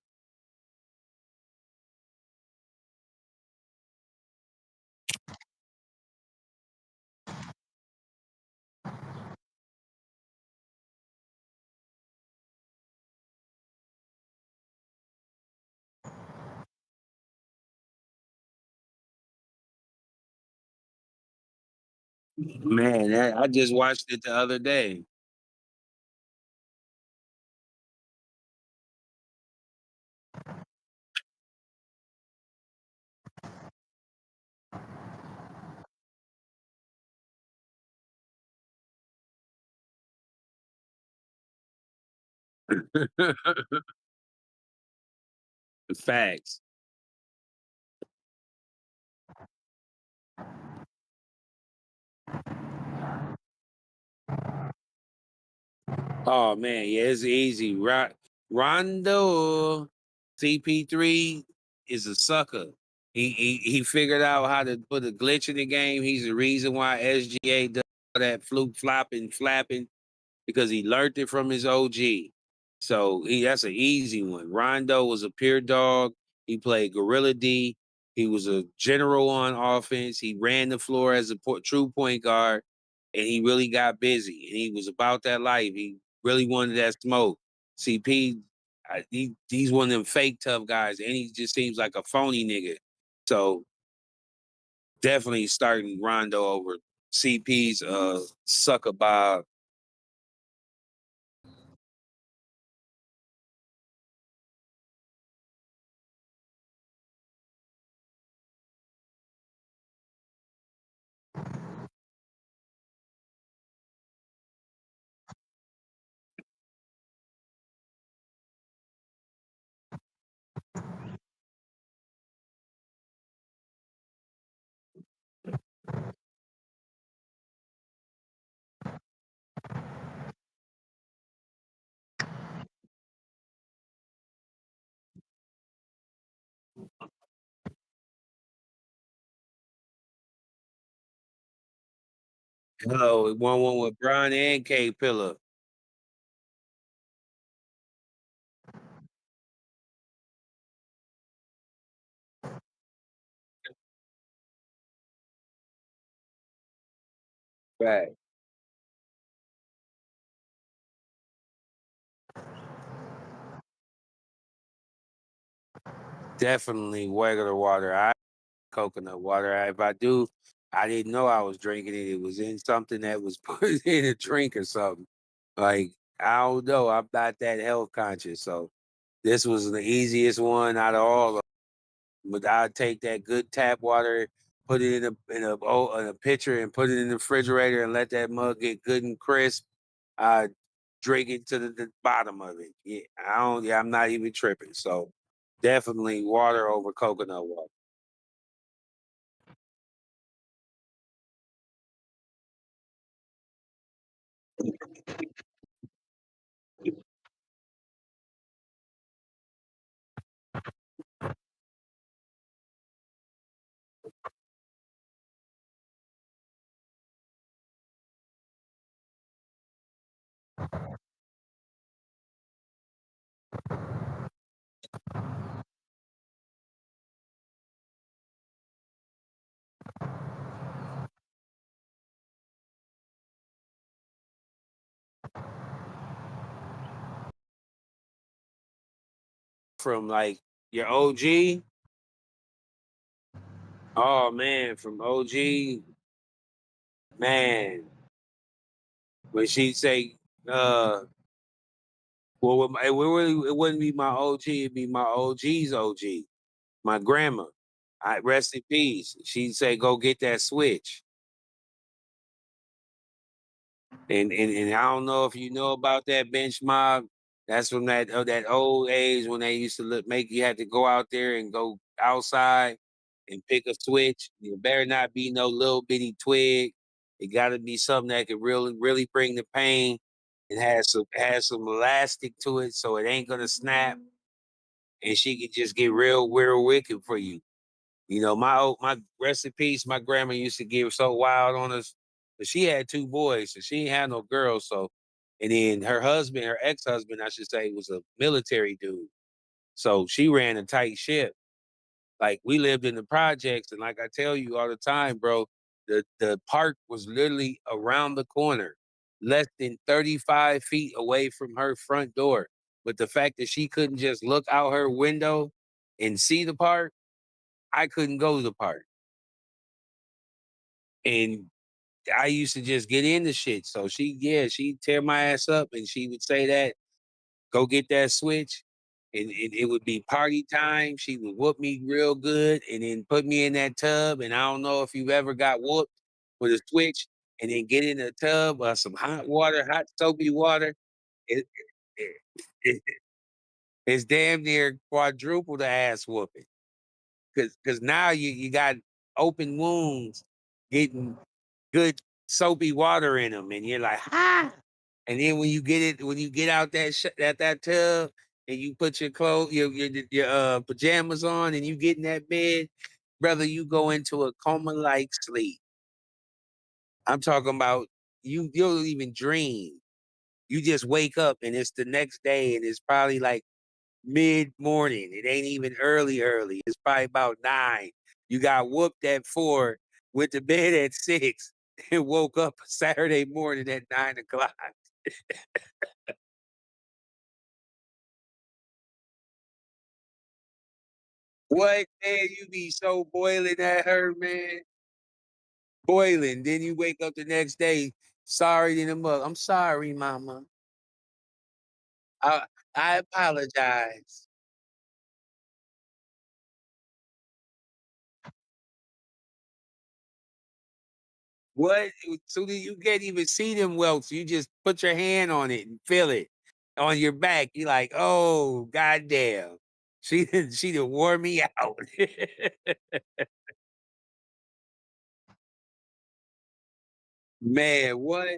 Speaker 1: Man, I just watched it the other day. Facts. Oh man, yeah, it's easy. Rondo CP3 is a sucker. He figured out how to put a glitch in the game. He's the reason why SGA does all that fluke flopping, flapping because he learned it from his OG. So that's an easy one. Rondo was a pure dog. He played Gorilla D. He was a general on offense. He ran the floor as a true point guard, and he really got busy. And he was about that life. He really wanted that smoke. CP, he's one of them fake tough guys, and he just seems like a phony nigga. So definitely starting Rondo over CP's sucker Bob. Oh, one with Brian and K Pillar. Right. Definitely regular water. I coconut water. If I do, I didn't know I was drinking it. It was in something that was put in a drink or something. Like I don't know. I'm not that health conscious, so this was the easiest one out of all of them. But I'd take that good tap water, put it in a pitcher, and put it in the refrigerator, and let that mug get good and crisp. I drink it to the bottom of it. Yeah, I don't. Yeah, I'm not even tripping. So definitely water over coconut water. From like your OG. Oh man, from OG, man. When she say, uh, Well, it wouldn't be my OG. It'd be my OG's OG, my grandma. I rest in peace. She'd say, "Go get that switch." And I don't know if you know about that bench mob. That's from that old age when they used to make you had to go out there and go outside and pick a switch. It better not be no little bitty twig. It got to be something that could really bring the pain and has some elastic to it, so it ain't gonna snap, and she could just get real wicked for you. My rest in peace. My grandma used to get so wild on us, but she had two boys, so she ain't had no girls. So, and then her husband, her ex-husband, I should say, was a military dude. So she ran a tight ship. Like we lived in the projects, and like I tell you all the time, bro, the park was literally around the corner, less than 35 feet away from her front door. But the fact that she couldn't just look out her window and see the park, I couldn't go to the park. And I used to just get into shit. So she'd tear my ass up and she would say that, go get that switch. And it would be party time. She would whoop me real good and then put me in that tub. And I don't know if you've ever got whooped with a switch and then get in a tub or some hot water, hot soapy water. It, it, it- it's damn near quadruple the ass whooping. Cause now you got open wounds getting good soapy water in them, and you're like, ah. And then when you get out that tub, and you put your clothes, your pajamas on, and you get in that bed, brother, you go into a coma like sleep. I'm talking about you don't even dream. You just wake up, and it's the next day, and it's probably like mid morning. It ain't even early. It's probably about 9. You got whooped at 4, went to bed at 6, and woke up Saturday morning at 9 o'clock. What, man? You be so boiling at her, man. Boiling. Then you wake up the next day, sorry to the mother. I'm sorry, mama. I I apologize. What? So that you can't even see them welts. You just put your hand on it and feel it on your back. You're like, oh, goddamn. She done wore me out. Man, what?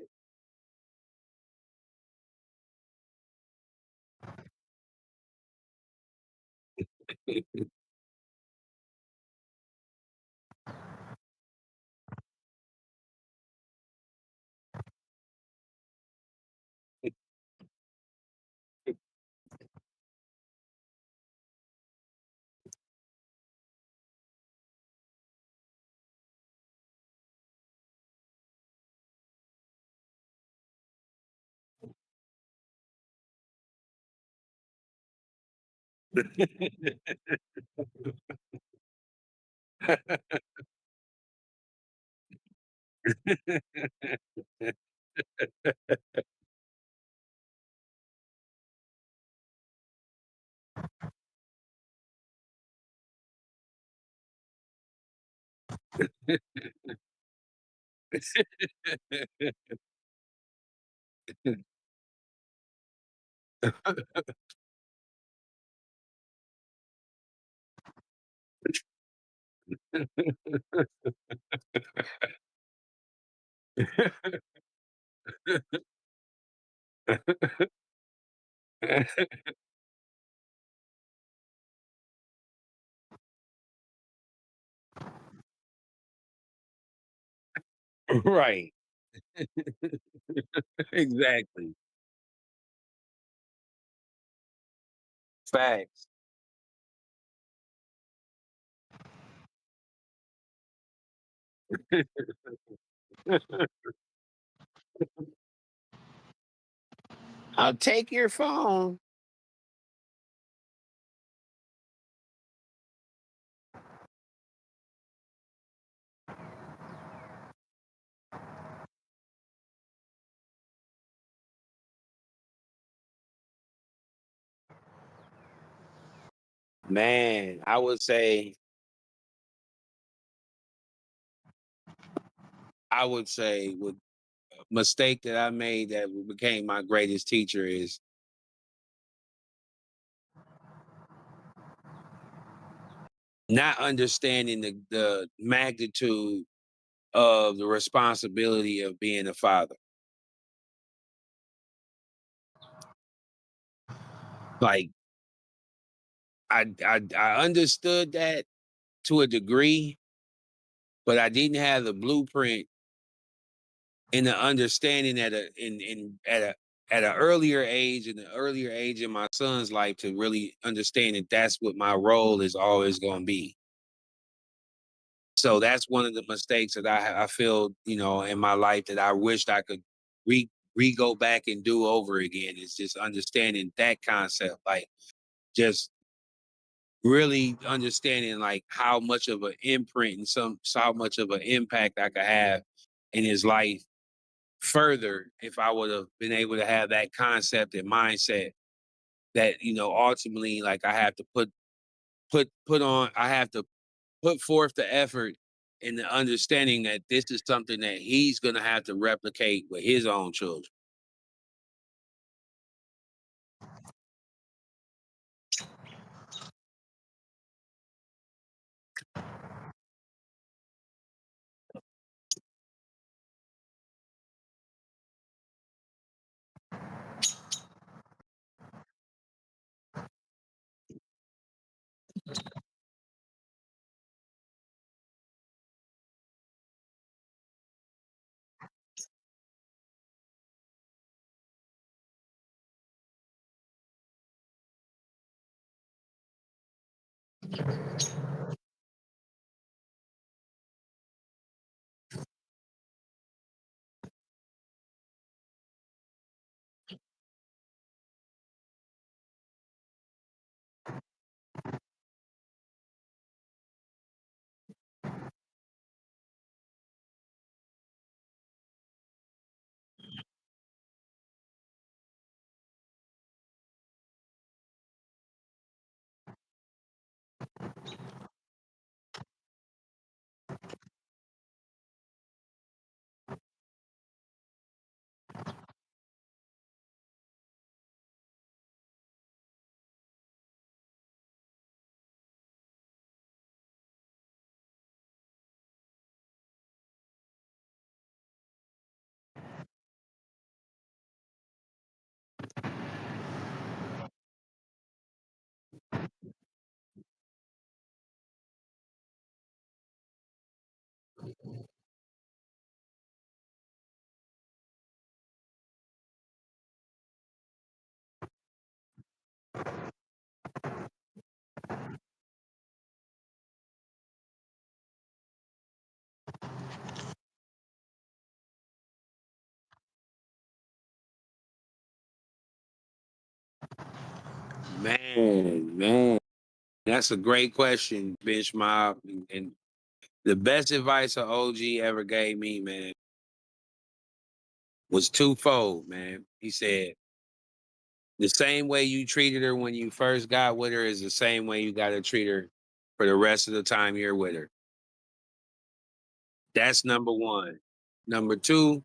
Speaker 1: Right. Exactly. Facts. I'll take your phone. Man, I would say with mistake that I made that became my greatest teacher is not understanding the magnitude of the responsibility of being a father. Like I understood that to a degree, but I didn't have the blueprint and the understanding at an earlier age, in the earlier age in my son's life, to really understand that that's what my role is always going to be. So that's one of the mistakes that I feel, in my life that I wished I could re go back and do over again, is just understanding that concept, like just really understanding like how much of an imprint and how much of an impact I could have in his life further if I would have been able to have that concept and mindset that, ultimately, like, I have to I have to put forth the effort and the understanding that this is something that he's gonna have to replicate with his own children. Man, that's a great question, Bench Mob. And the best advice an OG ever gave me, man, was twofold, man. He said, the same way you treated her when you first got with her is the same way you got to treat her for the rest of the time you're with her. That's number one. Number two,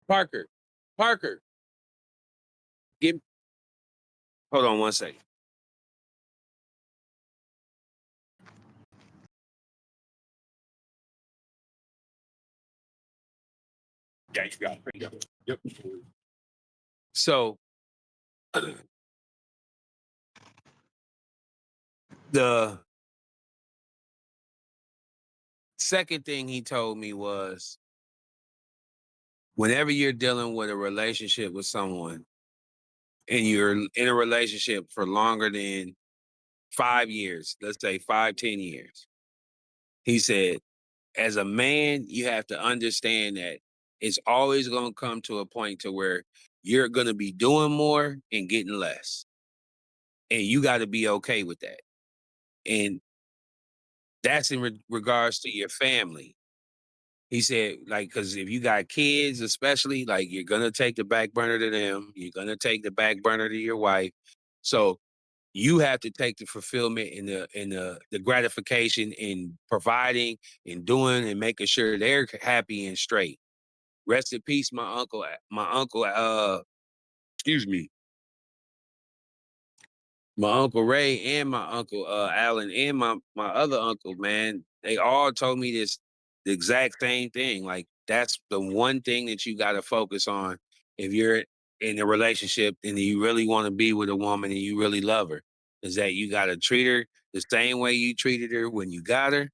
Speaker 1: Parker. Parker, give hold on one second. Yeah, you got it. Yep. So the second thing he told me was, whenever you're dealing with a relationship with someone and you're in a relationship for longer than 5 years, let's say 5, 10 years, he said, as a man, you have to understand that it's always going to come to a point to where you're going to be doing more and getting less. And you got to be okay with that. And that's in regards to your family. He said, like, because if you got kids, especially, like, you're going to take the back burner to them. You're going to take the back burner to your wife. So you have to take the fulfillment and the gratification in providing and doing and making sure they're happy and straight. Rest in peace, my uncle. My uncle, excuse me, my uncle Ray and my uncle Alan and my other uncle, man, they all told me this the exact same thing. Like that's the one thing that you got to focus on if you're in a relationship and you really want to be with a woman and you really love her, is that you got to treat her the same way you treated her when you got her.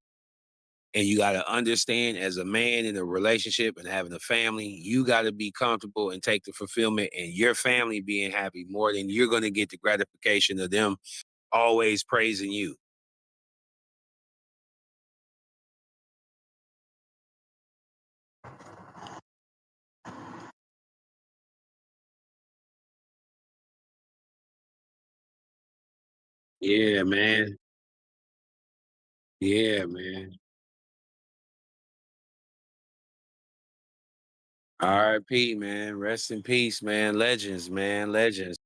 Speaker 1: And you got to understand as a man in a relationship and having a family, you got to be comfortable and take the fulfillment and your family being happy more than you're going to get the gratification of them always praising you. Yeah, man. Yeah, man. R.I.P. man. Rest in peace, man. Legends, man. Legends.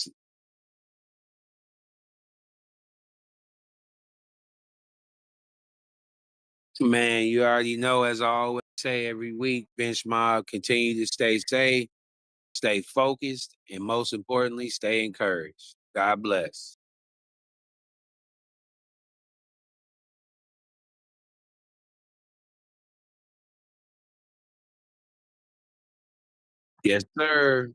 Speaker 1: Man, you already know, as I always say every week, bench mob, continue to stay safe, stay focused, and most importantly, stay encouraged. God bless. Yes, sir.